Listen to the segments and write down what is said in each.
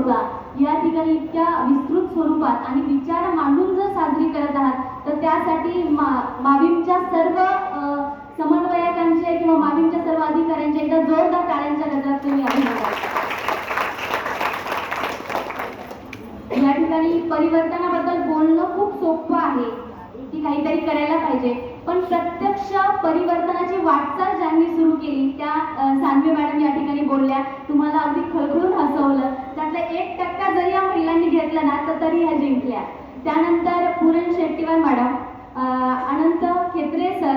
दुर्गा या ठिकाणी इतक्या विस्तृत स्वरूपात आणि विचार मांडून जर साजरी करत आहात तर त्यासाठी माविमच्या सर्व समन्वयकांचे किंवा माविमच्या सर्व अधिकाऱ्यांचे एकदा जोरदार टाळ्यांच्या गजरात तुम्ही अभिनंदन. या ठिकाणी परिवर्तनाबद्दल बोलणं खूप सोपं आहे की काहीतरी करायला पाहिजे, पण प्रत्यक्ष परिवर्तनाची वाटचाल ज्यांनी सुरू केली त्या सानवे मॅडम या ठिकाणी बोलल्या. तुम्हाला अगदी खळखळून हसवलं. त्यातला 1% जरी या महिलांनी घेतलं ना तर तरी ह्या जिंकल्या. त्यानंतर पूरण शेट्टीवार मॅडम, अनंत खेत्रे सर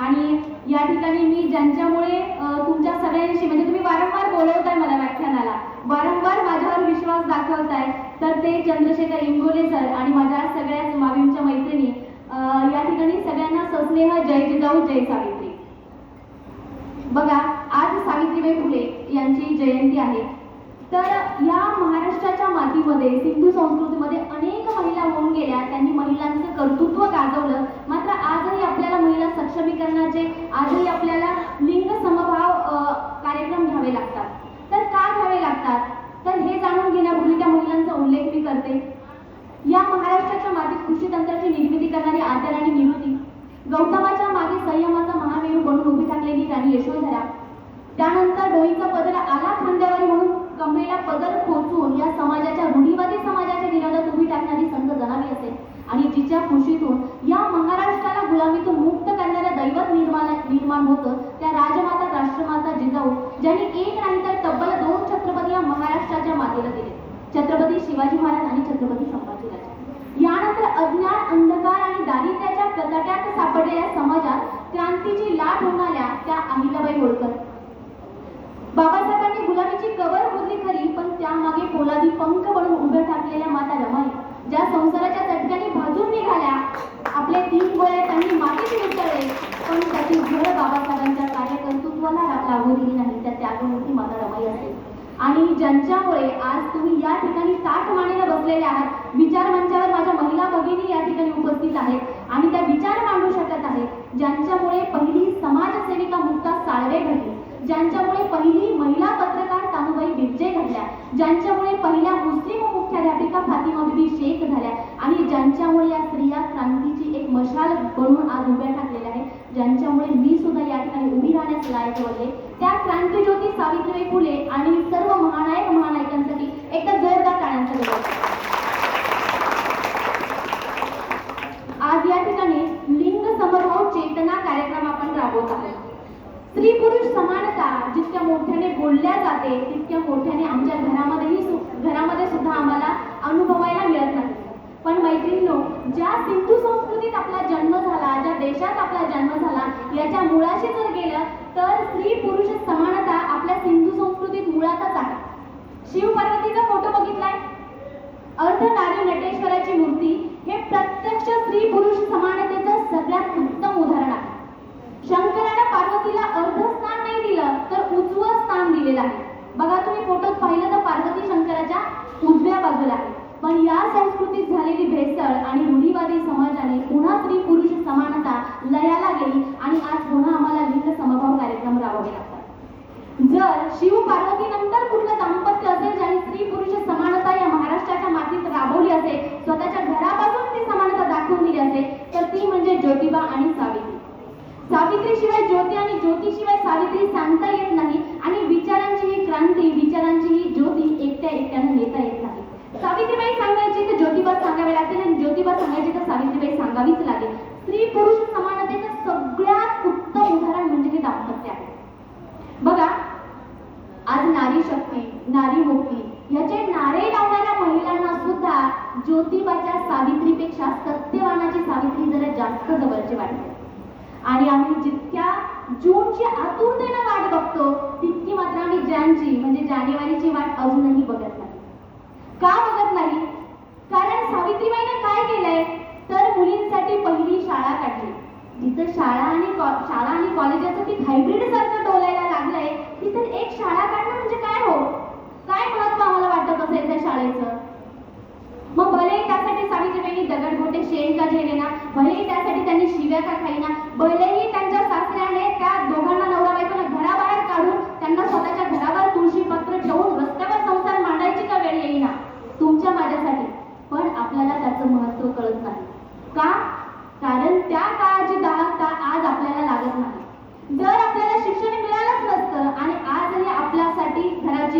आणि या ठिकाणी मी ज्यांच्यामुळे तुमच्या सगळ्यांशी म्हणजे तुम्ही वारंवार बोलवताय मला व्याख्यानाला, वारंवार माझ्यावर विश्वास दाखवताय, तर ते चंद्रशेखर इंगोले सर आणि माझ्या सगळ्याच माविमच्या मैत्रिणी या ठिकाणी सगळ्यांना सस्नेह जय जिजाऊ जय सावित्री. बघा, आज सावित्रीबाई फुले यांची जयंती आहे. तर या महाराष्ट्राच्या मातीमध्ये सिंधू संस्कृतीमध्ये अनेक महिला होऊन गेल्या, त्यांनी महिलांचं कर्तृत्व गाजवलं. मात्र आजही आपल्याला महिला सक्षमीकरणाचे, आजही आपल्याला लिंग समभाव कार्यक्रम घ्यावे लागतात. तर का घ्यावे लागतात तर हे जाणून घेण्यापूर्वी त्या महिलांचा उल्लेख मी करते. या महाराष्ट्राच्या मातीत कृषी तंत्राची निर्मिती करणारी आदराणी निरुती, गौतमाच्या मागे संयमाचा महामेरू बनून उभी टाकलेली राणी यशोधरा, त्यानंतर डोईचा पदर आला खांद्यावर म्हणून कमरेला पदर खोचून या समाजाच्या रूढीवादी समाजाच्या विरोधात उभी टाकणारी संत जनावी असेल, आणि जिच्या खुशीतून या महाराष्ट्राला गुलामीतून मुक्त करणाऱ्या दैवत निर्माण होतं त्या राजमाता राष्ट्रमाता जिजाऊ, ज्यांनी एक नाही तर तब्बल 2 छत्रपती या महाराष्ट्राच्या मातेला दिले, छत्रपती शिवाजी महाराज आणि छत्रपती संभाजीराजे. यानंतर अज्ञान, अंधकार आणि दारिद्र्याच्या कचाट्यात सापडलेल्या समाजात क्रांतीची लाट होणाऱ्या त्या अहिल्याबाई होळकर. बाबासाहेबांनी गुलामीची कबर होती खरी, पण त्यामागे पोलादी पंख बनून उभे ठाकलेल्या माता रमाई, ज्या संसाराच्या चटक्याने भाजून निघाल्या, आपले 3 गोळे त्यांनी मातीत मिसळले, पण त्याची झळ बाबासाहेबांच्या कार्यकर्तृत्वाला लागू दिली नाही, त्या त्यागमूर्ती माता रमाई असेल. आणि ज्यांच्यामुळे आज तुम्ही या ठिकाणी ताठ मानेला बसलेले आहात, विचार मंचावर माझ्या महिला भगिनी या ठिकाणी उपस्थित आहेत आणि त्या विचार मांडू शकत आहेत, ज्यांच्यामुळे पहिली समाजसेविका मुक्ता साळवे घडली, ज्यांच्यामुळे पहिली महिला पत्रकार तानुबाई बिर्जे घडल्या, ज्यांच्यामुळे पहिल्या मुस्लिम मुख्याध्यापिका फातिमा बीबी शेख झाल्या आणि ज्यांच्यामुळे या स्त्रिया क्रांतीची एक मशाल बनून आज उभ्या ठाकलेल्या आहेत, ज्यांच्यामुळे मी सुद्धा या ठिकाणी उभी राहण्यास लायक बनले, त्या क्रांतीज्योती सावित्रीबाई फुले आणि सर्व महानायकांसाठी एकदा जोरदार टाळ्यांचा गजर. आज या ठिकाणी लिंग समभाव चेतना कार्यक्रम आपण राबवत आहोत. स्त्री पुरुष समानता जितक्या मोठ्याने बोलल्या जाते तितक्या मोठ्याने आमच्या घरामध्ये सुद्धा आम्हाला अनुभवायला मिळत नाही. पण मैत्रिणींनो, ज्या सिंधू संस्कृतीत आपला जन्म झाला, ज्या देशात आपला जन्म झाला, याच्या मुळाशी जर गेलं तर स्त्री पुरुष समानता आपल्या सिंधू संस्कृतीत मुळातच आहे. शिव पार्वतीचा फोटो बघितलाय, अर्धनारी नटेश्वराची मूर्ती, हे प्रत्यक्ष स्त्री पुरुष समानतेचं सगळ्यात उत्तम उदाहरण आहे. शंकरानं पार्वतीला अर्ध स्थान नाही दिलं तर उजवं स्थान दिलेलं आहे. बघा, तुम्ही फोटोत पाहिलं तर पार्वती शंकराच्या उजव्या बाजूला आहे. पण या संस्कृतीत झालेली भेसळ आणि रूढीवादी समाजाने पुन्हा स्त्री पुरुष समानता लयाला गेली आणि आज पुन्हा आम्हाला लिंग समभाव कार्यक्रम राबवावे लागतात. जर शिव पार्वती नंतर कुठलं दाम्पत्य असेल ज्याने स्त्री पुरुष समानता या महाराष्ट्राच्या मातीत राबवली असेल, स्वतःच्या घरापासून ती समानता दाखवून दिली असेल, तर ती म्हणजे ज्योतिबा आणि सावित्री. सावित्रीशिवाय ज्योती आणि ज्योतीशिवाय सावित्री सांगता येत नाही आणि विचारांची ही क्रांती, विचारांची ही ज्योती एकट्यानं नेता येत नाही. सावित्रीबाई सांगायची तर ज्योतिबा सांगावे लागतील आणि ज्योतिबा सांगायची तर सावित्रीबाई सांगावीच लागेल. स्त्री पुरुष समानतेचं सगळ्यात उत्तम उदाहरण म्हणजे हे दाम्पत्य आहे. बघा, आज नारी शक्ती, नारी मुक्ती याचे नारे लावणाऱ्या महिलांना सुद्धा ज्योतिबाच्या सावित्रीपेक्षा सत्यवानाची सावित्री जरा जास्त जवळची वाटते. आणि आम्ही जितक्या जूनची आतुरतेने वाट बघतो तितकी मात्र आम्ही जानची म्हणजे जानेवारीची वाट अजूनही बघत नाही. का बघत नाही? कारण सावित्रीबाईने काय केलंय तर मुलींसाठी पहिली शाळा काढली. जिथं शाळा आणि कॉलेजाचं पीक हायब्रिड सारखं डोलायला लागलंय, तिथं एक शाळा काढणं म्हणजे काय हो, काय महत्व आम्हाला वाटत असेल त्या शाळेचं. मग भले त्यासाठी सावित्रीबाईंनी दगडगोटे शेण का झेलेना, भलेही त्यासाठी त्यांनी शिव्या का खाईना, भलेही त्यांच्या सासऱ्याने त्या दोघांना नवरा बायकोला घराबाहेर काढून त्यांना स्वतःच्या घरावर तुळशी पत्र ठेवून रस्त्यावर संसार मांडायची का वेळ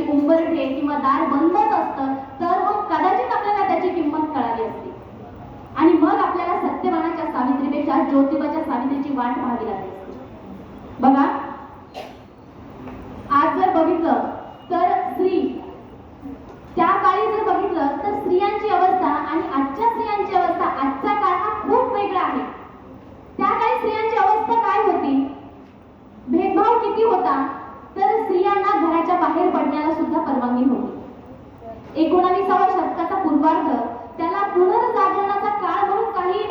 घराची उंबरठे किंवा दार बंदच असतं तर मग कदाचित आपल्याला त्याची किंमत कळाली असते आणि मग आपल्याला सत्यवानाच्या सावित्रीपेक्षा ज्योतिबाच्या सावित्रीची वाट पाहावी लागली असते. बघा, आज जर बघितलं तर त्या काळी जर बघितलं तर स्त्रियांची अवस्था आणि आजच्या स्त्रियांची अवस्था, आजचा काळ हा खूप वेगळा आहे. त्या काळी स्त्रियांची अवस्था काय होती, भेदभाव किती होता, तर स्त्रियांना घराच्या बाहेर पडण्याला सुद्धा परवानगी नव्हती. 19व्या शतकाचा पूर्वार्ध त्याला पुनर्जागरणाचा काळ म्हणून काही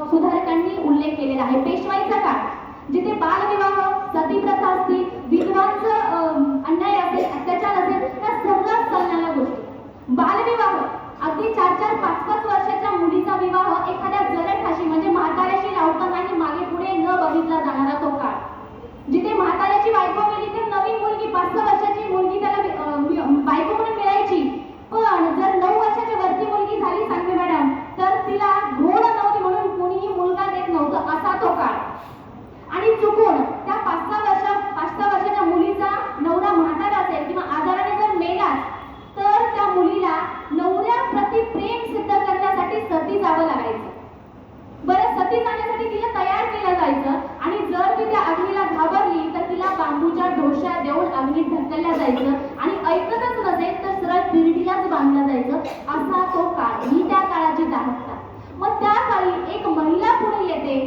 सुधारकांनी उल्लेख केलेला आहे. पेशवाईचा काळ, जिथे बालविवाह, सतीप्रथा असतील, विधवांचं अन्याय असेल, अत्याचार असेल, त्या सर्रास चालणाऱ्या गोष्टी. बालविवाह, अगदी 4-4, 5-5 वर्षाच्या मुलीचा विवाह एखाद्या जरठाशी म्हणजे म्हाताऱ्याशी लावताना आणि मागे पुढे न बघितला जाणारा तो काळ, जिथे म्हाताऱ्याची बायको गेली तर नवीन मुलगी 5-6 वर्षाची मुलगी त्याला बायको म्हणून मिळायची. पण जर 9 वर्षाच्या वरती मुलगी झाली सांगते मॅडम, तर तिला घोड नव्हती म्हणून कोणीही मुलगा देत नव्हतं, असा तो काळ. आणि चुकून त्या 5-6 वर्षाच्या मुलीचा नवरा म्हातारा असेल किंवा आजाराने जर मेलाच तर त्या मुलीला नवऱ्याप्रती प्रेम सिद्ध करण्यासाठी सती जावं लागायचं. बरं, सती जाण्यासाठी तिला तयार केलं जायचं आणि जर ती त्या अग्नीला घाबरली तर तिला बांबूच्या ढोश्या देऊन अग्नीत ढकलल्या जायचं आणि ऐकतच नसेल तर सरळ पिरडीलाच बांधलं जायचं. असा तो काळ, ही त्या काळाची दाहकता. मग त्या काळी एक महिला पुढे येते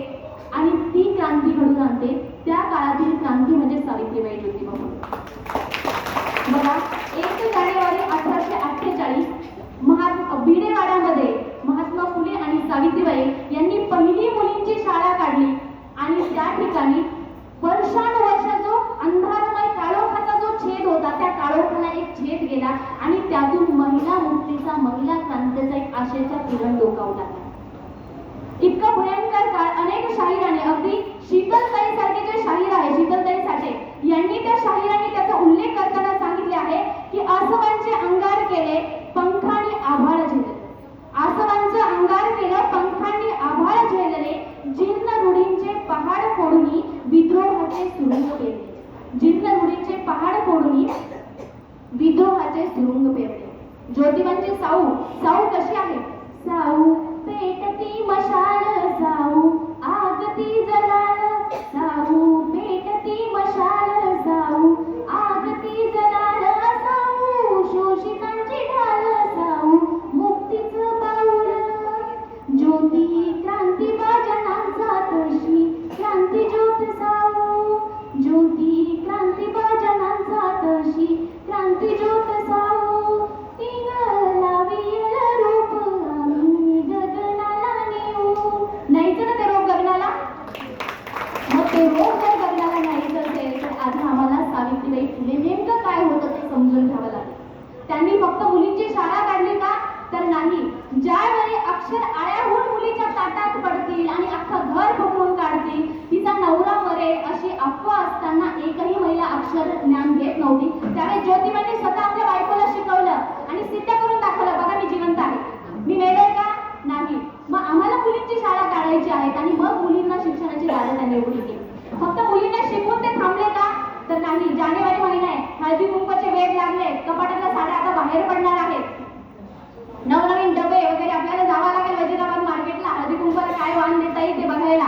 आणि ती क्रांती घडून आणते. त्या काळातील क्रांती म्हणजे सावित्रीबाई ज्योतिबा फुले. बघा, 1 जानेवारी 1848 भिडेवाड्यामध्ये महात्मा फुले आणि सावित्रीबाई यांनी पहिली मुलींची शाळा काढली आणि त्या ठिकाणी वर्षानुवर्ष जो अंधारमय काळोखाचा जो छेद होता त्या काळोखाला एक छेद गेला आणि त्यातून महिला मुक्तीचा, महिला क्रांतीचा एक आशेचा किरण डोकावू लागला. इतका भयंकर काळ, अनेक शाहिराने, अगदी शीतलताई सारखे जे शाहीर आहे, शीतलताई साठे यांनी त्या शाहिरांनी त्याचा उल्लेख करताना सांगितले आहे की आसवांचे अंगार केले, पंखांनी आभाळ झेलले. आसवांचं अंगार केलं, पंखांनी आभाळ झेलले, जीर्ण रूढींचे पहाड फोडूनी विद्रोहाचे सुरुंग पेरले. जीर्ण रूढींचे पहाड फोडूनी विद्रोहाचे सुरुंग पेरले. ज्योतिबांची साऊ कशी आहे? साऊ पेटती मशाल, साऊ आगती जलाल, साऊ पेटती मशाल, साऊ आगती जलाल, साऊ शोषितांची ढाल, साऊ मुक्तीचं पाऊल. ज्योती क्रांतिबा जनांचा तशी क्रांती ज्योत साऊ, ज्योती क्रांतिबा जनांचा तशी क्रांती ज्योत साऊ. तिंग लावील रूप आम्ही गगनाला नेऊ. न्यायचं ना ते रोग गगनाला? मग ते रोग जर गगनाला न्यायचं असेल तर आधी आम्हाला सावित्रीबाई फुले नेमकं काय होतं ते समजून घ्यावं लागेल. त्यांनी फक्त मुलींची शाळा काढली का? तर नाही. ज्यावेळी अक्षर आळ्याहून मुलीच्या ताटात पडतील आणि अख्खं घर पकडून काढतील, तिचा नवरा मरेल अशी अफवा असताना एकही महिला अक्षर ज्ञान घेत नव्हती, त्यावेळी ज्योतिबांनी स्वतः आपल्या बायकोला शिकवलं आणि सिद्ध करून दाखवलं, बघा मी जिवंत आहे, मी मेलोय का? नाही. मग आम्हाला मुलींची शाळा काढायची आहेत आणि मग मुलींना शिक्षणाची दारं त्यांनी उघडी केली. फक्त मुलींना शिकून ते थांबले का? तर नाही. जानेवारी महिना आहे, हळदी कुंकवाचे वेध लागले, कपाटातल्या साड्या आता बाहेर पडणार आहेत, नवनवीन डबे वगैरे, आपल्याला जावं लागेल वजिराबाद मार्केटला हळदी कुंकवाला काय वाण देता येईल ते बघायला.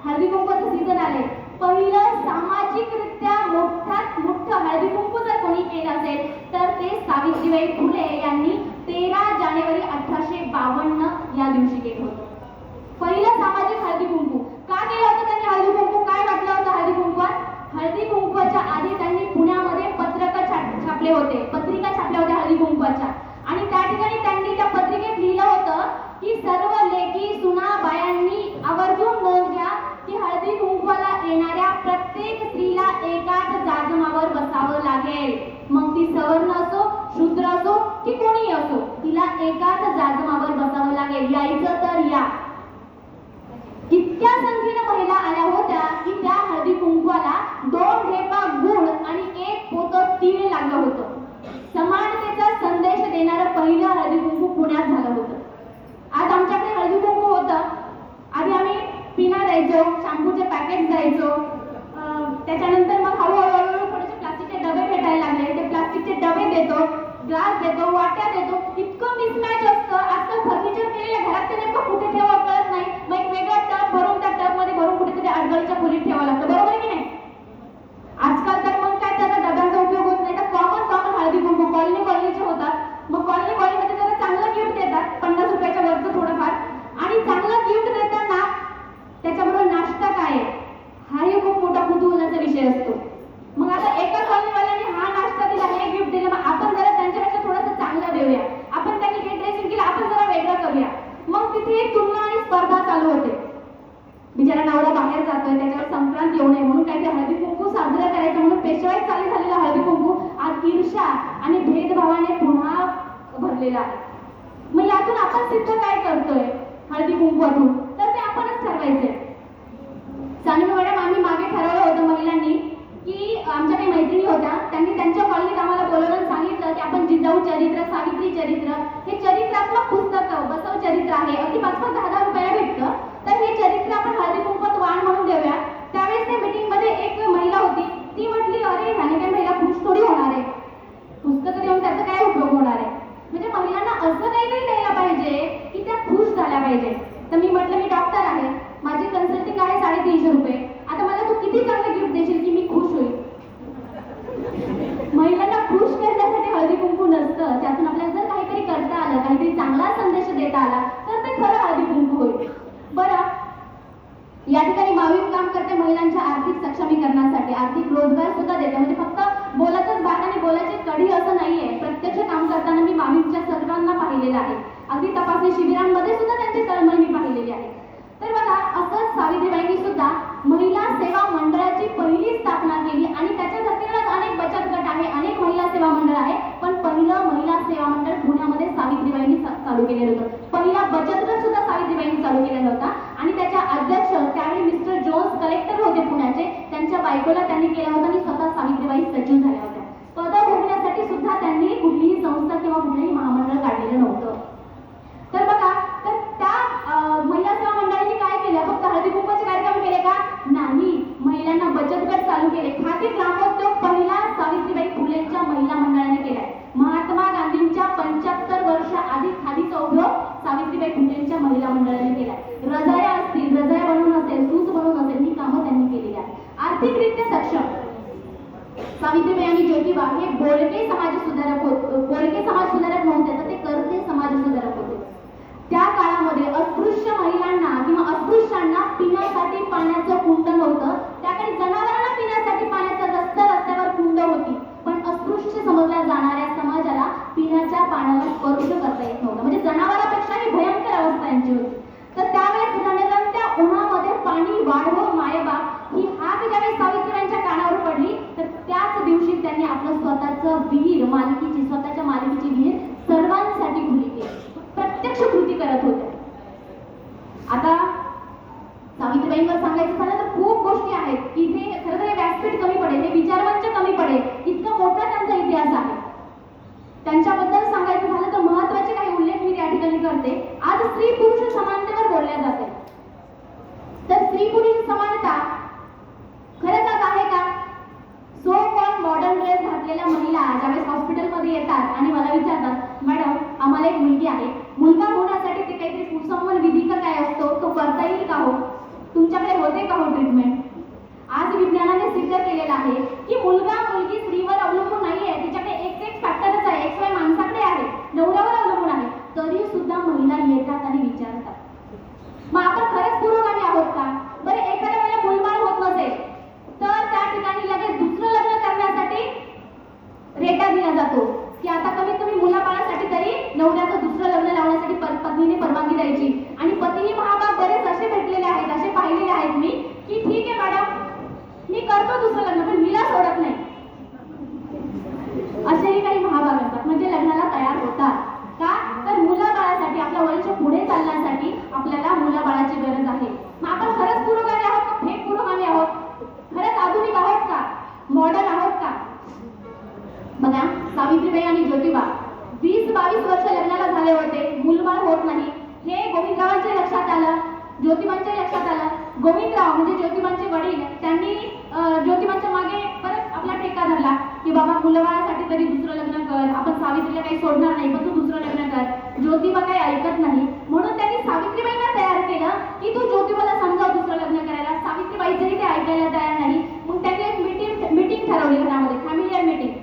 हळदी कुंकवाचं सीझन आले. पहिलं सामाजिकरित्या मोठ्यात मोठं हळदी कुंकू जर कोणी केलं असेल तर ते सावित्रीबाई फुले यांनी 13 जानेवारी 1852 या दिवशी केलं होतं. पहिलं सामाजिक हळदी कुंकू का केलं होतं त्यांनी? हळदी कुंकू काय वाटलं होतं हळदी कुंकवात? हळदी कुंकवाच्या आधी त्यांनी पुण्यामध्ये पत्रिका छापल्या होत्या हळदी कुंकवाच्या आणि त्या ठिकाणी त्यांनी त्या पत्रिकेत लिहिलं होतं की सर्व लेकी सुना बायांनी आवर्जून नोंद घ्या की हळदी कुंकवाला येणाऱ्या प्रत्येक स्त्रीला एकाच जाजमावर बसावं लागेल. मग ती सवर्ण असो, शूद्र असो की कोणीही असो, तिला एकाच जाजमावर बसावं लागेल. यायचं तर या. इतक्या संख्येने महिला आल्या होत्या की त्या हळदी कुंकवाला 2 ढेपा गुळ आणि 1 पोतं तीळ लागलं होतं. समानतेचा संदेश देणारं पहिलं हळदी कुंकू पुण्यात झालं होतं. आज आमच्याकडे हळदी कुंकू होतं. आधी आम्ही पिना द्यायचो, शॅम्पूचे पॅकेट द्यायचो, त्याच्यानंतर मग हळूहळू थोडेसे प्लास्टिकचे डबे भेटायला लागले, ते प्लास्टिकचे डबे देतो ग्लास देतो, वाट्या देतो, इतकं मिसमॅच असतं. आजकाल फर्निचर केलेल्या घरात ते नेमकं कुठे ठेवावं कळत नाही. मग एक वेगळा टब भरून त्या टब मध्ये भरून कुठेतरी अडगळीच्या खोलीत ठेवावं लागतं, बरोबर की नाही? आजकाल तर मग काय त्याचा डब्यांचा उपयोग होत नाही, तर कॉमन हळदी कुंकू कॉलनीचे होतात. मग कॉलनीमध्ये जरा चांगलं गिफ्ट देतात, 50 रुपयाच्या वरचं थोडंफार. आणि चांगलं गिफ्ट देताना त्याच्याबरोबर नाश्ता काय आहे हाही खूप मोठा कुतूहलाचा विषय असतो. मग आता एका कॉलनीवाल्याने हा नाश्ता दिला, हे गिफ्ट दिलं, मग आपण जरा त्यांच्यापेक्षा थोडंसं चांगलं देऊया, आपण त्यांनी हे ड्रेसिंग केलं, आपण जरा वेगळं करूया. मग तिथे एक तुलना आणि स्पर्धा चालू होते. बिचारा नवरा बाहेर जातोय, त्याच्यावर संक्रांत येऊ नये म्हणून काहीतरी हळदी कुंकू साजरं करायचं म्हणून पेशवाईत चालू झालेला हळदी कुंकू आज ईर्ष्या आणि भेदभावाने पुन्हा भरलेला आहे. मग यातून आपण सिद्ध काय करतोय हळदी कुंकूतून, तर ते आपणच ठरवायचंय. सानवी मॅडम, आम्ही मागे ठरवलं होतं महिलांनी की आमच्या काही मैत्रिणी होत्या, त्यांनी त्यांच्या कॉलनीत आम्हाला बोलवून सांगितलं की आपण जिजाऊ चरित्र, सावित्री चरित्र, हे चरित्रात्मक पुस्तक बसव चरित्र आहे, अगदी 5-5, 10-10 रुपयाला भेटतं. तर हे चरित्र आपण हळदी कुंकवात वाण म्हणून देऊया. त्यावेळेस त्या मीटिंग मध्ये एक महिला होती, ती म्हटली, अरे ह्याने काही महिला खुश थोडी होणार आहे, पुस्तकं देऊन त्याचा काय उपयोग होणार आहे. म्हणजे महिलांना असं काहीतरी द्यायला पाहिजे की त्या खुश झाल्या पाहिजे. तर मी म्हटलं, मी डॉक्टर आहे, माझी कन्सल्टिंग आहे 350 रुपये, आता मला तू किती चांगलं गिफ्ट देशील की मी खुश होईल. महिलांना खुश करण्यासाठी हळदी कुंकू नसतं, त्यातून आपल्याला जर काहीतरी करता आलं, काहीतरी चांगला संदेश देता आला तर ते खरं हळदी कुंकू होईल. बरं, या ठिकाणी मावीम काम करते महिलांच्या आर्थिक सक्षमीकरणासाठी, आर्थिक रोजगार सुद्धा देते. म्हणजे फक्त बोलायचंच भात आणि बोलायची कढी असं नाहीये, प्रत्यक्ष काम करताना मी मावीमच्या सर्वांना पाहिलेलं आहे. अगदी तपासणी शिबिरांमध्ये सुद्धा त्यांची तळमळ मी पाहिलेली आहे. तर बघा, असंच सावित्रीबाईंनी सुद्धा महिला सेवा मंडळाची पहिली स्थापना केली आणि त्याच्या धर्तीवरच अनेक बचत गट आहे, अनेक महिला सेवा मंडळ आहे. पण पहिलं महिला सेवा मंडळ पुण्यामध्ये सावित्रीबाईंनी चालू केलेलं होतं. पहिला बचत गट सुद्धा सावित्रीबाईंनी चालू केलेला होता आणि त्याच्या अध्यक्ष त्यावेळी मिस्टर जोन्स कलेक्टर होते पुण्याचे, त्यांच्या बायकोला त्यांनी केला होता आणि स्वतः सावित्रीबाई सचिव झाल्या होत्या. पद भोगण्यासाठी सुद्धा त्यांनी कुठलीही संस्था किंवा कुठलंही महामंडळ काढलेलं नव्हतं. तर बघा, तर त्या महिला सेवा मंडळाने काय केलं, फक्त हळदी कुंकवाचे कार्यक्रम केले का? नाही, महिलांना बचत गट चालू केले. खादी ग्रामोद्योग पहिला सावित्रीबाई फुलेंच्या महिला मंडळाने केलाय. महात्मा गांधींच्या 75 वर्ष आधी खादीचा उद्योग सावित्रीबाई फुलेंच्या महिला मंडळाने केलाय. रजाया असतील, रजाया बनवून असेल, सूत बनवून असेल, ही कामं त्यांनी केलेली आहे. आर्थिकरित्या सक्षम सावित्रीबाई आणि ज्योतिबा हे बोलके समाज सुधारक नव्हते, तर ते करते समाज सुधारक होते. त्या काळामध्ये अस्पृश्य महिलांना किंवा अस्पृश्यांना पिण्यासाठी पाण्याचं कुंड नव्हतं, त्याकडे जनावरांना पिण्यासाठी पाण्याचं रस्त्यावर कुंड होती, पण अस्पृश्य समजल्या जाणाऱ्या समाजाला पिण्याच्या पाण्यावर स्पर्श करता येत नव्हतं. म्हणजे जनावरांपेक्षाही भयंकर अवस्था यांची होती. तर त्यावेळेस त्या उन्हामध्ये पाणी वाढवं मायबाप ही हाक ज्यावेळेस सावित्रीबाईंच्या कानावर पडली, तर त्याच दिवशी त्यांनी आपलं स्वतःचं विहीर स्वतःच्या मालकीची विहीर सर्वांसाठी खुली केली, प्रत्यक्ष कृती करत होत्या. आता सावित्रीबाईंवर सांगायचं झालं तर खूप गोष्टी आहेत की इथे खरं तर हे व्यासपीठ कमी पडेल, हे विचारमंच कमी पडेल, इतका मोठा त्यांचा इतिहास आहे. त्यांच्याबद्दल सांगायचं झालं तर महत्वाचे काही उल्लेख मी त्या ठिकाणी करते. आज स्त्री पुरुष समानतेवर बोलल्या जाते, तर स्त्री पुरुष समानता खरंच आज आहे का? सो कॉल मॉडर्न ड्रेस घातलेल्या महिला ज्यावेळेस हॉस्पिटलमध्ये येतात आणि मला विचारतात, मॅडम आम्हाला एक मुलगी आहे, मुलगा होण्यासाठी ते काहीतरी कुसंवन विधी का काय असतो, तो करता येईल का हो, तुमच्याकडे होते का हो ट्रीटमेंट? आज विज्ञानाने सिद्ध केलेलं आहे की मुलगा मुलगी स्त्रीवर अवलंबून नाहीये, तिच्याकडे एक फॅक्टरच आहे, XY माणसाकडे आहे, नवऱ्यावर अवलंबून आहे, तरी सुद्धा महिला येतात आणि विचारतात. मग आपण खरंच पुरोगामी आहोत का? बरं, एखाद्या वेळेला मुलबाळ होत नसेल तर त्या ठिकाणी लगेच दुसरं लग्न करण्यासाठी रेटा दिला जातो की आता कमीत कमी मुलाबाळासाठी तरी नवऱ्याचं दुसरं लग्न लावण्यासाठी पत्नीने परवानगी द्यायची. आणि पतीही महाभाग बरेच असे भेटलेले आहेत, असे पाहिलेले आहेत मी की ठीक आहे मॅडम, मी करतो दुसरं लग्न पण हिला सोडत नाही, असेही काही महाभाग असतात. म्हणजे लग्नाला तयार होतात का? तर मुलाबाळासाठी, आपलं वंश पुढे चालण्यासाठी आपल्याला मुलाबाळाची गरज आहे. मग आपण खरंच पुरोगामी आहोत का फेक पुरोगामी आहोत? खरंच आधुनिक आहोत का? मॉडर्न आहोत का? बघा, सावित्रीबाई आणि ज्योतिबा 20-22 वर्ष लग्नाला झाले होते, मुलबाळ होत नाही. हे गोविंदरावांच्या लक्षात आलं, ज्योतिबांच्या लक्षात आलं. गोविंदराव म्हणजे ज्योतिबांचे वडील, त्यांनी ज्योतिबांच्या मागे परत आपला ठेका धरला की बाबा मुलबाळासाठी तरी दुसरं लग्न कर, कर, आपण सावित्रीला काही सोडणार नाही, पण तू दुसरं लग्न कर. ज्योतिबा काही ऐकत नाही, म्हणून त्यांनी सावित्रीबाईंना तयार केलं की तू ज्योतिबाला समजाव दुसरं लग्न करायला. सावित्रीबाई जरी ते ऐकायला तयार नाही, मग त्यांनी एक मीटिंग ठरवली घरामध्ये, फॅमिलियर मीटिंग.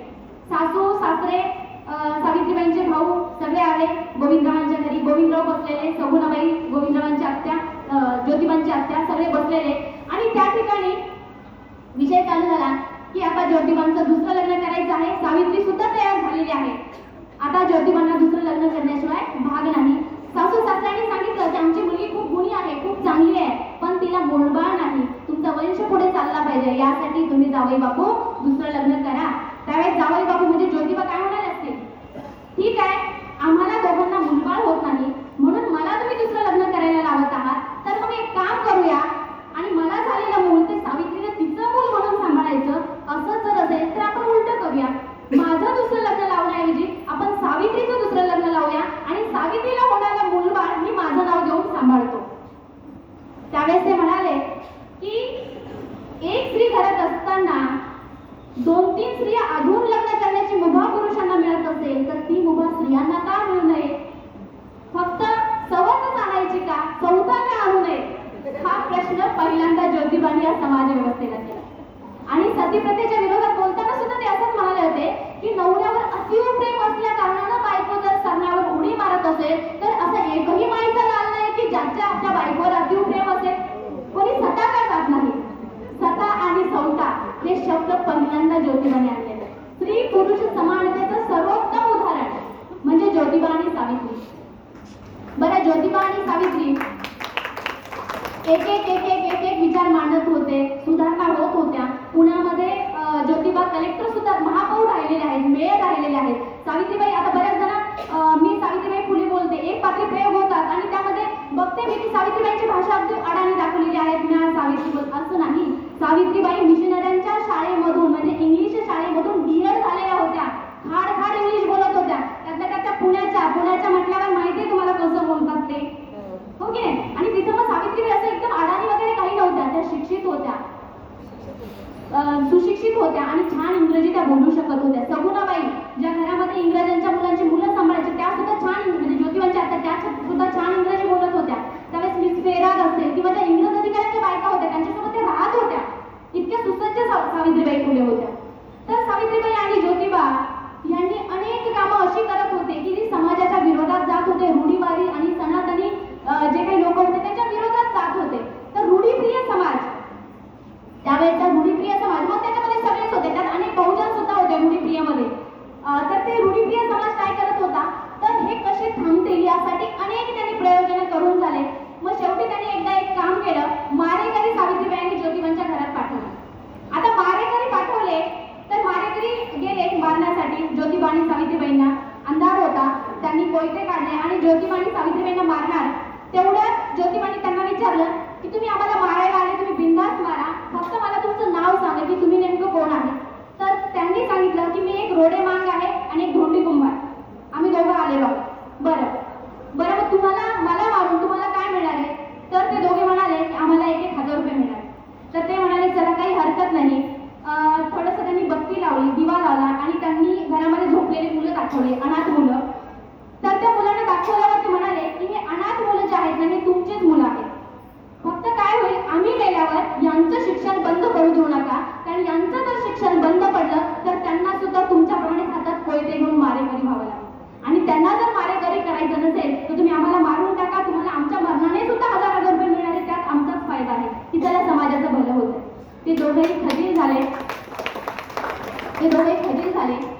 सासू सासरे, सावित्रीबाईंचे भाऊ सगळे आले गोविंदरावांच्या घरी. गोविंदराव बसलेले, सगुणाबाई गोविंदरावांच्या आत्या, ज्योतिबांच्या आत्या सगळे बसलेले. आणि त्या ठिकाणी विषय चालू झाला की आता ज्योतिबांचं दुसरं लग्न करायचं आहे. सावित्री सुद्धा तयार झालेली आहे. आता ज्योतिबांना दुसरं लग्न करण्याशिवाय भाग नाही. सासू सासऱ्यांनी सांगितलं की आमची मुलगी खूप गुणी आहे, खूप चांगली आहे, पण तिला मूलबाळ नाही, तुमचा वंश पुढे चालला पाहिजे, यासाठी तुम्ही जावई बापू दुसरं लग्न करा. त्यावेळेस जावई बापू म्हणजे ज्योतिबा काय म्हणाले असतील, ठीक आहे, आम्हाला दोघांना मूलबाळ होत नाही, म्हणून मला तुम्ही दुसरं लग्न करायला लावत आहात, तर मग एक काम करूया, आणि मला झालेलं मूल ते सावित्रीने तिचं मूल म्हणून सांभाळायचं, असं जर असेल तर आपण उलट करूया. माझं दुसरं लग्न लावण्याऐवजी आपण सावित्रीचं दुसरं लग्न लावूया, आणि सावित्रीला होणारा मूलबाळ मी माझं नाव घेऊन सांभाळतो. त्यावेळेस ते म्हणाले की एक स्त्री घरात असताना 2-3 स्त्रिया अजून लग्न करण्याची मुभा पुरुषांना मिळत असेल तर ती मुभा स्त्रियांना का मिळू नये? फक्त सवतच आणायची का, चौथा का आणू नये, हा प्रश्न पहिल्यांदा ज्योतिबांनी या समाज व्यवस्थेला केला. आणि सतीप्रथेच्या विरोधात बोलताना सुद्धा ते असंच म्हणाले होते की नवऱ्यावर अतीव प्रेम असल्या कारणानं बायको जर सरण्यावर उडी मारत असेल तर असं एकही माईचा लाल नाही की ज्याच्या आपल्या बायकोवर अतीव प्रेम असेल. कोणी सता का जात नाही. सता आणि सौता हे शब्द पहिल्यांदा ज्योतिबाने आणलेले. स्त्री पुरुष समानतेचं सर्वोत्तम उदाहरण म्हणजे ज्योतिबा आणि सावित्री. बरं, ज्योतिबा आणि सावित्री एक एक विचार मांडत होते, सुधारणा होत होत्या. पुण्यामध्ये ज्योतिबा कलेक्टर सुद्धा, महापौर राहिलेले आहेत, मेयर राहिलेले आहेत. सावित्रीबाई, आता बऱ्याच जण मी सावित्रीबाई फुले बोलते, एक पात्री प्रयोग होतात आणि त्यामध्ये बघते मी की सावित्रीबाईंची भाषा अगदी अडाणी दाखवलेली आहे. मी सावित्री बोल, असं नाही. सावित्रीबाई मिशनऱ्यांच्या शाळेमधून म्हणजे इंग्लिश शाळेमधून डीएड झालेल्या होत्या. खाड इंग्लिश बोलत होत्या. त्याच्या पुण्याच्या म्हटल्यावर माहिती आहे तुम्हाला कसं बोलतात ते, हो की नाही? आणि तिथं मग सावित्रीबाई असं एकदम अडाणी वगैरे काही नव्हत्या. त्या शिक्षित होत्या, सुशिक्षित होत्या आणि छान इंग्रजी त्या बोलू शकत होत्या. सगुणाबाई ज्या घरामध्ये इंग्रजांच्या मुलांची मुलं सांभाळायची त्या सुद्धा छान, म्हणजे ज्योतिबांच्या आता त्या सुद्धा छान इंग्रजी बोलत होत्या. त्यावेळेस मिस फेरार असेल किंवा त्या इंग्रज अधिकाऱ्यांच्या बायका होत्या, त्यांच्यासोबत ते राहत होत्या. इतक्या सुसज्ज सावित्रीबाई फुले होत्या. तर सावित्रीबाई आणि ज्योतिबा यांनी अनेक कामं अशी करत होते की जी समाजाच्या विरोधात जात होते. रूढीवादी आणि सनातनी जे काही लोक होते त्यांच्या विरोधात जात होते. तर रूढीप्रिय समाज, त्यावेळेचा रूढीप्रिय समाज, मग त्याच्यामध्ये सगळेच होते, त्यात अनेक बहुजन सुद्धा होते रूढीप्रियमध्ये. तर ते रूढीप्रिय समाज काय करत होता, तर हे कसे थांबतील यासाठी अनेक त्यांनी प्रयोजन करून झाले. मग शेवटी त्यांनी एकदा एक काम केलं, मारेकरी सावित्रीबाई आणि ज्योतिबांच्या घरात पाठवले. आता मारेकरी पाठवले तर मारेकरी गेले मारण्यासाठी ज्योतिबा आणि सावित्रीबाईंना. अंधार होता, त्यांनी कोयते काढले आणि ज्योतिबा आणि सावित्रीबाईंना मारणार. तेवढ्यात ज्योतिबांनी त्यांना विचारलं की तुम्ही आम्हाला मारायला आले, तुम्ही बिनधास्त मारा, फक्त मला तुमचं नाव सांगा की तुम्ही नेमकं कोण आहे. तर त्यांनी सांगितलं की मी एक रोडे मांग आहे आणि एक धोंडी कुंभार, आम्ही दोघं आलेलो आहोत. बरं मग तुम्हाला मला मारून तुम्हाला काय मिळाले? तर ते दोघे म्हणाले की आम्हाला 1,000 रुपये मिळाले. तर ते म्हणाले चला काही हरकत नाही. थोडंसं त्यांनी बत्ती लावली, दिवा लावला आणि त्यांनी घरामध्ये झोपलेली मुलं दाखवली, अनाथ मुलं. तर त्या मुलांना दाखवल्यावर ते म्हणाले की हे अनाथ मुलं जे आहेत ना हे तुमचेच मुलं आहेत. फक्त काय होईल, आम्ही गेल्यावर यांचं शिक्षण बंद पडू देऊ नका, कारण यांचं जर शिक्षण बंद पडलं तर त्यांना सुद्धा तुमच्याप्रमाणे हातात कोयते घेऊन मारेकरी व्हावं लागेल. आणि त्यांना जर मारेकरी करायचं नसेल तर तुम्ही आम्हाला मारून टाका, तुम्हाला आमच्या मरणाने सुद्धा 1,000 रुपये मिळणारे, त्यात आमचाच फायदा आहे की त्याला समाजाचं भलं होतं. ते दोघेही खजील झाले.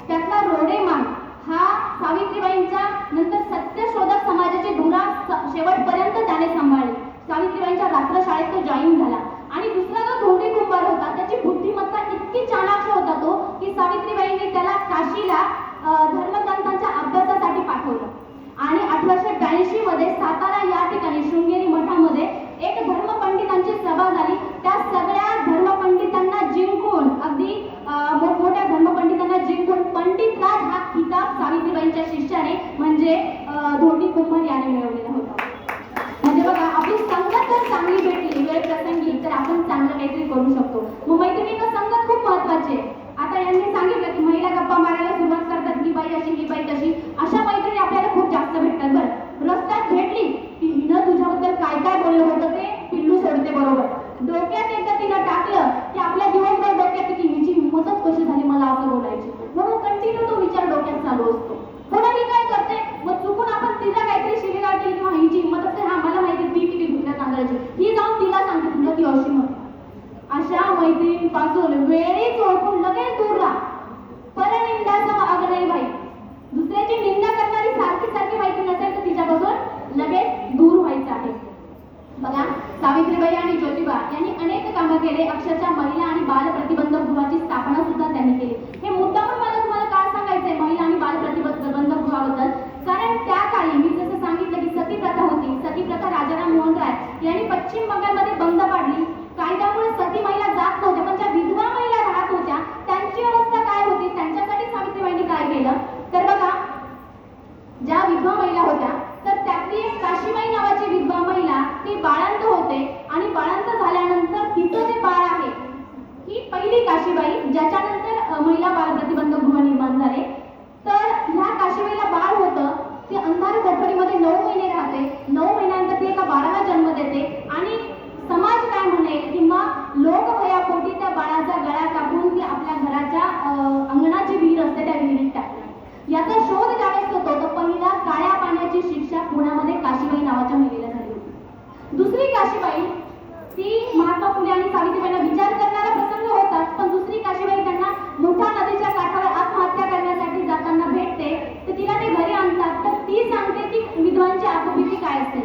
त्यातला रोडेमांग हा सावित्रीबाईंच्या नंतर सत्यशोधक समाजाची धुरा शेवटपर्यंत त्याने सांभाळली. सावित्रीबाईंच्या रात्र शाळेत तो जॉईन झाला. आणि दुसरा जो धोंडी कुंभार होता त्याची बुद्धिमत्ता इतकी चाणाक्ष होता तो की सावित्रीबाईंनी त्याला काशीला धर्मग्रंथांच्या अभ्यासासाठी पाठवलं. आणि 1882 मध्ये सातारा या ठिकाणी शृंगेरी मठामध्ये एक धर्मपंडितांची सभा झाली. त्या सगळ्या धर्मपंडितांना जिंकून, अगदी मोठमोठ्या धर्मपंडितांना जिंकून पंडितराज हा खिताब सावित्रीबाईंच्या शिष्याने म्हणजे धोंडी कुंभार याने मिळवलेला होता. म्हणजे बघा, आपली संगत जर चांगली भेटली वेळ प्रसंगी तर आपण चांगलं काहीतरी करू शकतो. मग मैत्रिणींना संगत खूप महत्वाची आहे. आता यांनी सांगितलं की महिला गप्पा मारायला सुरुवात करतात की बाई बाई कशी ही बाई कशी, अशा मैत्रिणी आपल्याला खूप जास्त भेटतात बरं. रस्त्यात भेटली की हिनं तुझ्याबद्दल काय काय बोललं होतं ते पिल्लू सोडते बरोबर. डोक्यात एकदा तिला टाकलं की आपल्या दिवसभर डोक्यात की हिची हिंमतच कशी झाली मला असं बोलायची, म्हणून कंटिन्यू तो विचार डोक्यात चालू असतो. पुन्हा मी काय करते, मग चुकून आपण तिला काहीतरी शिवीगाळ केली किंवा हिची हिंमत असते, हा मला माहिती ती किती दुसऱ्या तांदळाची, ही जाऊन तिला सांगते तुला ती अशी म्हणते. अशा मैत्रिणींपासून वेळीच ओळखून लगेच दूर राहा. परनिंदासम अग्रही, दुसऱ्याची निंदा करणारी सारखी सारखी मैत्रीण असेल तर तिच्यापासून लगेच दूर व्हायचं आहे. बघा, सावित्रीबाई आणि ज्योतिबा यांनी अनेक कामं केले. अक्षरशः महिला आणि बाल प्रतिबंधक गृहाची स्थापना सुद्धा त्यांनी केली. हे मुद्दामून मला तुम्हाला काय सांगायचंय महिला आणि बाल प्रतिबंधक गृहाबद्दल, कारण त्या काळी मी जसं सांगितलं की सती प्रथा होती. सती प्रथा राजाराम मोहन राय यांनी पश्चिम बंगालमध्ये बंद पाडली. कायद्यामुळे सती महिला जात नव्हत्या, पण ज्या विधवा महिला राहत होत्या त्यांची अवस्था काय होती, त्यांच्यासाठी सावित्रीबाईंनी काय केलं तर बघा, ज्या विधवा महिला होत्या तर त्यातली एक काशीबाई नावाची विधवा महिला, ती बाळंत होते आणि बाळंत झाल्यानंतर तिचं जे बाळ आहे ही पहिली काशीबाई, ज्याच्यानंतर महिला बाल प्रतिबंधक गृह निर्माण झाले. तर ह्या काशीबाईला बाळ होतं, ती अंधार कोठडीमध्ये 9 महिने राहते. 9 महिन्यानंतर ती एका बाळाला जन्म देते आणि समाज काय म्हणेल किंवा लोकभयापोटी त्या बाळाचा गळा कापून ती आपल्या घराच्या अंगणाची विहीर असते त्या विहिरीत टाकते. याचा शोध ज्यावेळेस होतो तर पहिला काळ्या पाण्याची शिक्षा पुण्यामध्ये काशीबाई नावाच्या महिलेला झाली होती. दुसरी काशीबाई ती महात्मा फुले आणि सावित्रीबाईंना विचार करणारा प्रसंग होता, पण दुसरी काशीबाई त्यांना मोठ्या नदीच्या काठावर आत्महत्या करण्यासाठी जाताना भेटते. तर तिला ते घरी आणतात. तर ती सांगते की विधवांची आत्मभीती काय असते.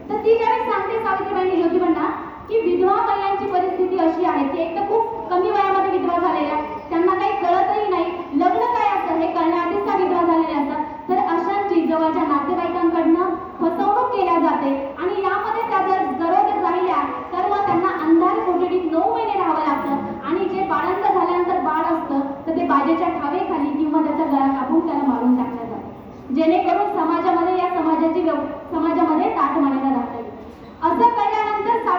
तर ती ज्यावेळेस सांगते सावित्रीबाईंनी ज्योतिबांना की विधवा महिलांची परिस्थिती अशी आहे की एक तर खूप कमी वयामध्ये विधवा झालेल्या, त्यांना काही कळतही नाही, लग्न काय असतं हे कळण्याआधीच त्या विधवा झालेल्या असतात. तर अशांची जवळच्या नातेवाईकांकडनं फसवणूक केल्या जाते आणि यामध्ये त्या जर गरोदर राहिल्या तर मग त्यांना अंधार कोठडीत 9 महिने राहावं लागतं आणि जे बाळंत झाल्यानंतर बाळ असतं तर ते बाजेच्या ठावेखाली किंवा त्याचा गळा कापून त्याला मारून टाकलं जातं, जेणेकरून समाजामध्ये या समाजामध्ये ताठ मानेला राहता येईल. असं कळल्यानंतर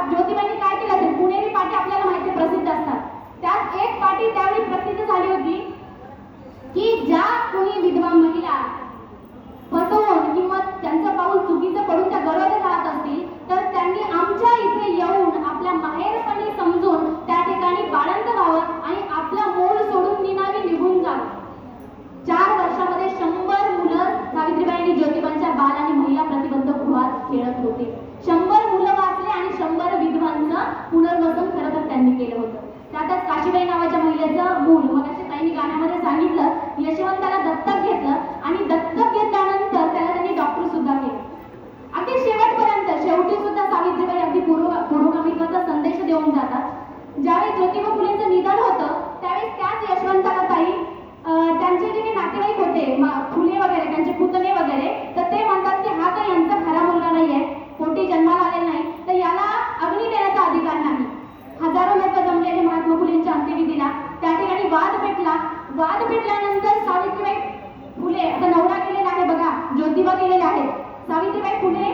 ज्योतिबांनी काय केलं असेल, पुणेरी पाटी आपल्याला माहिती प्रसिद्ध असतात. त्यात एक पाटी त्यावेळी प्रसिद्ध झाली होती की ज्या कोणी विधवा महिला फसवून किंवा त्यांचं पाऊल चुकीचं पडून त्या गरोदर राहत असतील तर त्यांनी आमच्या इथे येऊन आपल्या माहेरपणी समजून त्या ठिकाणी बाळंत व्हावं आणि आपलं मूल सोडून निनावी निघून जावं. 4 वर्षामध्ये 100 मुलं सावित्रीबाई आणि ज्योतिबांच्या बाल आणि महिला प्रतिबंधक गृहात खेळत होते. 100 मुलं वाचले आणि 100 विधवांचं पुनर्वसन खरं तर त्यांनी केलं होतं. त्यातच काशीबाई नावाच्या महिलेचं मूल, मग असे ताईंनी गाण्यामध्ये सांगितलं, यशवंताला दत्तक घेतलं आणि दत्तक घेतल्यानंतर त्याला त्यांनी डॉक्टर सुद्धा केलं. अगदी शेवटपर्यंत, शेवटी सुद्धा सावित्रीबाई अगदी पुरोगामित्वाचा संदेश देऊन जातात. ज्यावेळी ज्योतिबा फुलेंचं निधन होतं त्यावेळी त्याच यशवंताला ताई त्यांचे जे काही नातेवाईक होते फुले वगैरे, त्यांचे पुतणे वगैरे, तर ते म्हणतात की हा काही यांचा खरा मुलगा नाहीये, पोटी जन्माला आलेला नाही, तर याला अग्नी देण्याचा अधिकार नाही. हजारो लोक जमलेले महात्मा फुलेंच्या अंत्यविधीला. त्या ठिकाणी वाद पेटला. वाद पेटल्यानंतर सावित्रीबाई फुले, आता नवरा गेलेला आहे बघा, ज्योतिबा गेलेले आहेत, सावित्रीबाई फुले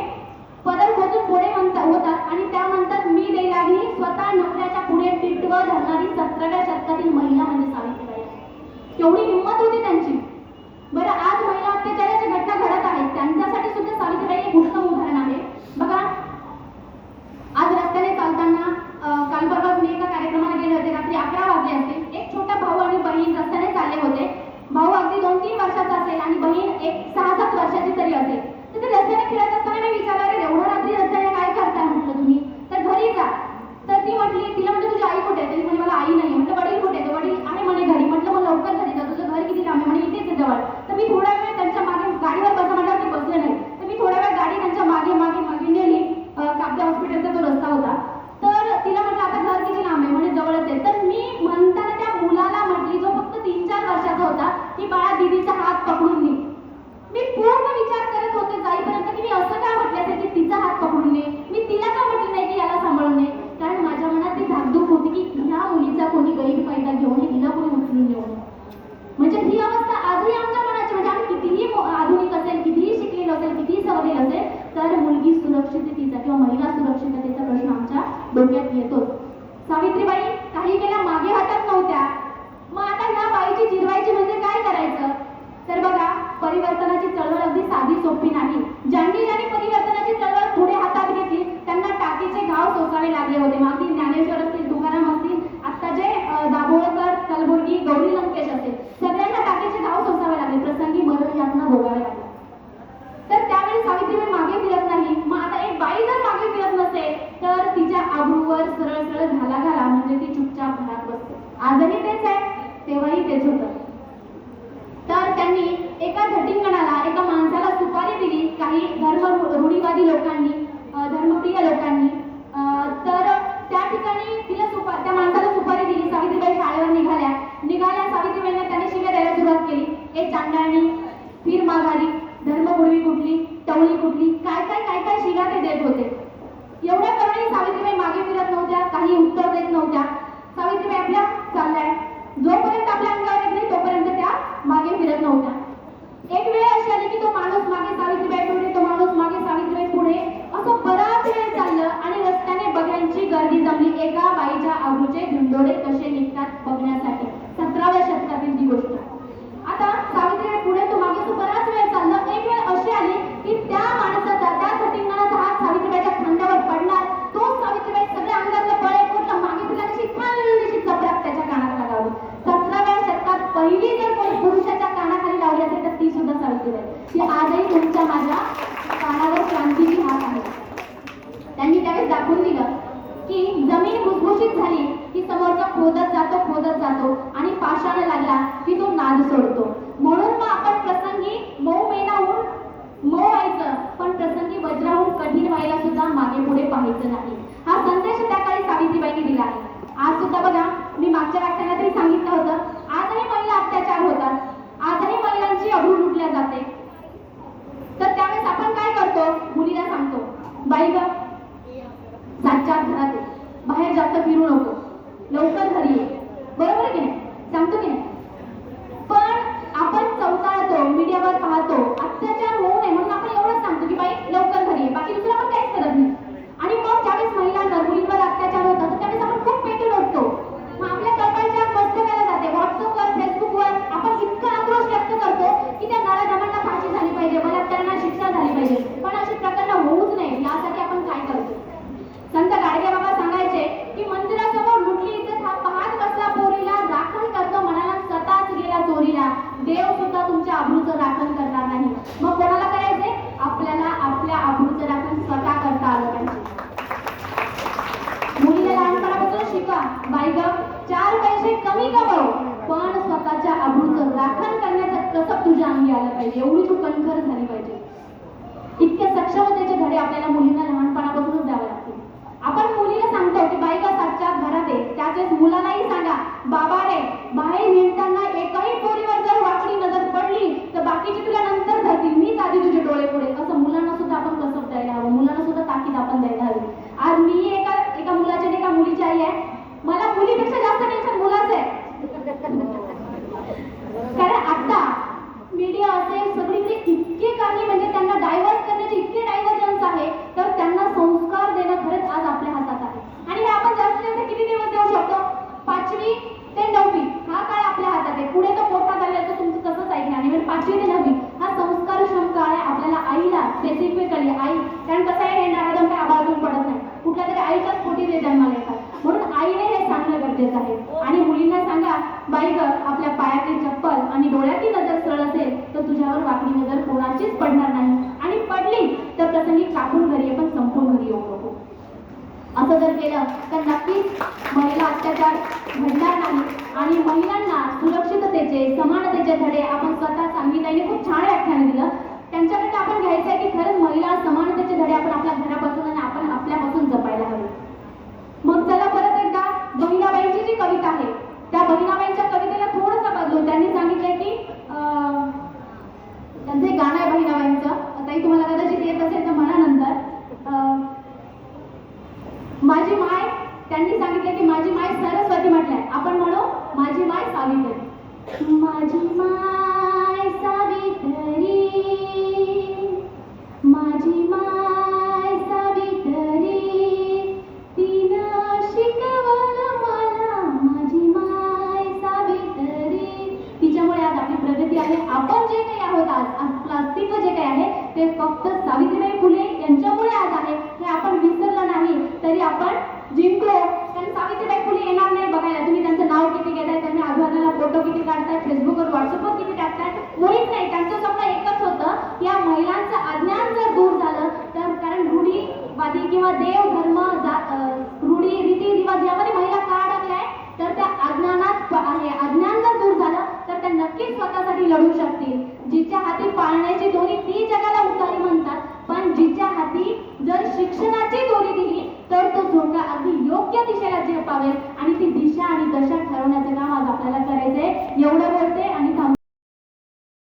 पदर खोचून पुढे होतात आणि त्या म्हणतात मी देईलाही स्वतः नवऱ्याच्या पुढे टिटव धरणारी 17व्या शतकातील महिला म्हणजे सावित्रीबाई. केवढी हिंमत होती त्यांची. बरं, आज महिला अत्याचाराच्या घटना घडत आहेत, त्यांच्यासाठी सुद्धा सावित्रीबाई एक उत्तम उदाहरण आहे. बघा, आज रस्त्याने चालताना काल परवा मी एका कार्यक्रमाला गेले होते, रात्री 11 वाजले असतील. एक छोटा भाऊ आणि बहीण रस्त्याने चालले होते. भाऊ अगदी 2-3 वर्षाचा असेल आणि बहीण एक 6-7 वर्षाची तरी असेल. तर ते रस्त्याने खेळत असताना मी विचारलं, अरे एवढं रात्री रस्त्याने काय करताय म्हटलं तुम्ही, तर घरी जा. तर ती म्हटली, तिला म्हटलं तुझी आई कुठे आहे, तरी म्हणे मला आई नाही. म्हटलं वडील कुठे आहे, वडील आहे म्हणे घरी. म्हटलं मग लवकर घरी जा, तुझं घर किती लांब आहे, म्हणे इथेच आहे जवळ. तर मी थोडा वेळ त्यांच्या मागे गाडीवर बसा म्हटलं, ते बसले नाही. तर मी थोडा वेळ गाडी त्यांच्या मागे नेली. कापडे हॉस्पिटलचा तो रस्ता होता. तर तिला म्हटलं आता घर किती लांब आहे, म्हणे जवळच आहे. तर मी म्हणताना त्या मुलाला म्हटली, जो फक्त 3-4 वर्षाचा होता, की बाळा दीदीचा हात पकडून ने. मी पूर्ण विचार करत होते जाईपर्यंत की मी असं काय म्हटलं असेल की तिचा हात पकडून ने, मी तिला का म्हटलं नाही की याला सांभाळून ने. कारण माझ्या मनात ती धाकधूक होती की ह्या मुलीचा कोणी गैरफायदा घेऊन हिला कोणी उचलून नेऊन. म्हणजे ही अवस्था आजही आमच्या मनाची, म्हणजे आम्ही कितीही आधुनिक असेल, कितीही शिकलेलो असेल, कितीही सवरलेलं असेल, तर मुलगी सुरक्षिततेचा किंवा महिला सुरक्षिततेचा प्रश्न आमच्या डोक्यात येतोच. सावित्रीबाई काही वेळा मागे हटत नव्हत्या. मग आता ह्या बाईची जिरवायची म्हणजे काय करायचं, तर बघा साधी सोपी नाही. ज्यांनी ज्यांनी परिवर्तनाची चळवळ पुढे हातात घेतली त्यांना टाकीचे घाव सोसावे लागले होते. मागील ज्ञानेश्वर असतील, तुकाराम असतील, आता जे दाभोळकर, कलबुर्गी, गौरी लंकेश असतील, सगळ्यांना टाकीचे घाव सोसावे लागले. प्रसंगी मरण यातना भोगावे लागले. तर त्यावेळी सावित्रीबाई मागे फिरत नाही. मग आता एक बाई जर मागे फिरत नसेल तर तिच्या आबरूवर सरळ सरळ घाला घाला म्हणजे ती चुपचाप घरात बसते. आजही तेच आहे, तेव्हाही तेच होतं. तर त्यांनी एका झटिंगणाला, एका माणसाला सुपारी दिली. काही रूढीवादी लोकांनी, धर्मप्रिय लोकांनी. तर त्या ठिकाणी त्या माणसाला सुपारी दिली. सावित्रीबाई शाळेवर निघाल्या सावित्रीबाईंना त्यांनी शिव्या द्यायला सुरुवात केली. एक चांडाळणी, फिर माघारी, धर्मगुरवी कुठली, टवळी कुठली, काय काय शिव्या ते देत होते. एवढ्या करूनही सावित्रीबाई मागे फिरत नव्हत्या, काही उत्तर देत नव्हत्या. सावित्रीबाई आपल्या चाललाय, जोपर्यंत आपल्या अंगावर येत नाही तोपर्यंत त्या मागे फिरत नव्हत्या. एक वेळ अशी आली की तो माणूस मागे, सावित्रीबाई पुढे, तो माणूस मागे, सावित्रीबाई पुढे, असं बराच वेळ चाललं आणि रस्त्याने बघ्यांची गर्दी जमली एका बाईच्या आबरूचे धिंडोरे कसे निघतात बघण्यासाठी. 17व्या शतकातील ती गोष्ट. आता सावित्रीबाई पुढे, तो मागे, तो बराच वेळ चाललं. एक वेळ अशी आली की त्या माणसाचा, त्या झटिंगणाचा हात सावित्रीबाईच्या खांद्यावर पडणार. तो सावित्रीबाई सगळ्या अंगातलं बळ एकवटलं, मागे फिरला, तशी खालशी चपराक त्याच्या कानात लागावी. 17व्या शतकात पहिली जर कोणी पुरुषाच्या कानाखाली लावली असेल तर ती सुद्धा सावित्रीबाई. ती आजही तुमच्या माझ्या कानावर क्रांतीची हात आहे. त्यांनी त्यावेळेस दाखवून दिलं की जमीन भुसभुशीत झाली की समोरचा खोदत जातो आणि पाषाण लागला की तो नाद सोडतो. म्हणून मग आपण प्रसंगी मऊ मेणाहून मऊ व्हायचं, पण प्रसंगी वज्राहून कठीण व्हायला सुद्धा मागे पुढे पाहायचं नाही. हा संदेश त्या काळी सावित्रीबाईंनी दिला आहे. आज सुद्धा बघा, मी मागच्या व्याख्यानातही सांगितलं होतं, आजही महिला अत्याचार होतात, आजही महिलांची अब्रू लुटल्या जाते. तर त्यावेळेस आपण काय करतो, मुलीला सांगतो, बाई ग, सातच्या आत घरात ये, बाहेर जास्त फिरू नको, लवकर घरी ये. बरोबर की नाही, सांगतो की नाही? पण आपण चौकाळतो, मीडियावर पाहतो, अत्याचार होऊ नये म्हणून आपण एवढंच सांगतो की बाई लवकर घरी ये, बाकी दुसरं आपण काहीच करत नाही. आणि मग ज्यावेळेस महिलांवर, मुलींवर अत्याचार होतात तर त्यावेळेस आपण खूप पेटून उठतो. मग आपल्या कळपायच्या मस्त केला जाते. व्हॉट्सअपवर, फेसबुकवर आपण इतका आक्रोश व्यक्त करतो की त्या नराधमांना फाशी झाली पाहिजे, बलात्कारांना शिक्षा झाली पाहिजे. पण अशी प्रकरणं होऊच नये यासाठी आपण काय करतो? संत गाडगे बाबा सांगायचे की मंदिरासमोर लुटली इज्जत, हा पाहत बसला पोरीला, राखण करतो मनाला स्वतःच गेला चोरीला. देव सुद्धा तुमच्या आबरूचं राखण करणार नाही. मग कोणाला करायचे? आपल्याला आपल्या आबरूचं राखण स्वतः करता आलं पाहिजे. मुलीला लहानपणापासून शिका, बाई ग, 4 पैसे कमी कमव, पण स्वतःच्या आबरूचं राखण करण्याचं कसं तुझ्या अंगी आलं पाहिजे, एवढी तू कणखर झाली पाहिजे. इतके सक्षमतेचे धडे आपल्याला मुलींना लहानपणापासूनच द्यावे लागतील. आपण मुलीला सांगतो की बाई ग, 7च्या आत घरात आहे, त्याचेच मुलालाही सांगा, बाबा रे, बाहेर हिंडताना एकही पोरीवर जर वाकडी नजर पडली तर बाकीची तुला नंतर धरतील, मीच आधी तुझे डोळे पुढे. असं मुलांना सुद्धा आपण कसं द्यायला हवं, मुलांना सुद्धा ताकीद आपण द्यायला हवी. आज मी एका मुलाची आणि एका मुलीची आई आहे. मला मुलीपेक्षा जास्त टेन्शन मुलाचं आहे. कारण आता मीडिया असेल सगळीकडे इतके काही, म्हणजे त्यांना डायव्हर्ट करण्याचे इतके डायव्हर्जन्स आहे, तर त्यांना संस्कार देणं खरंच आज आपल्या हातात आहे. आणि हे आपण जास्तीत जास्त किती दिवस देऊ शकतो? 5वी ते 9वी हा काळ आपल्या हातात आहे. पुढे तर मोठा झाल्याचं तुमचं तसंच ऐकणार नाही. म्हणजे 5वी ते 9वी हा संस्कारक्षम काळ आहे. आपल्याला आईला स्पेसिफिकली आई, कारण कसं आहे, हे नाराधम काय आबाळून पडत नाही, कुठल्या तरी आईच्याच पोटी ते जन्माला येतात. म्हणून आईने हे सांगणं गरजेचं आहे. आणि मुलींना सांगा, बाई ग, आपल्या पायातली चप्पल आणि डोळ्यातली नजर सरळ असेल तर तुझ्यावर वाकडी नजर कोणाचीच पडणार नाही. आणि पडली तर प्रसंगी कापून घरी ये, पण संपूर्ण घरी येऊ नको. असं जर केलं तर नक्कीच महिला अत्याचार घडणार नाही. आणि महिलांना सुरक्षिततेचे, समानतेचे धडे आपण स्वतः सांगितल्याने खूप छान व्याख्यान दिलं. त्यांच्याकडे आपण घ्यायचं आहे की खरंच महिला समानतेचे धडे आपण आपल्या घरापासून आणि आपण आपल्यापासून जपायला हवे. मग चला परत एकदा बहिणाबाईंची जी कविता आहे त्या बहिणाबाईंच्या कवितेला थोडंसं बदलून त्यांनी सांगितलंय की त्यांचं एक गाणं आहे बहिणाबाईंचं, आताही तुम्हाला कदाचित येत असेल तर म्हणा नंतर. माझी माय, त्यांनी सांगितलं की माझी माय सरस्वती म्हटलंय, आपण म्हणू माझी माय सावित्री. माझी माय सावित्री जिच्या हाती पाळण्याची दोरी ती जगाला उतारी म्हणतात, पण जिच्या हाती जर शिक्षणाची दोरी दिली तर तो झोका अगदी योग्य दिशेला झेपावेल आणि ती दिशा आणि दशा ठरवण्याचं काम आज आपल्याला करायचंय. एवढं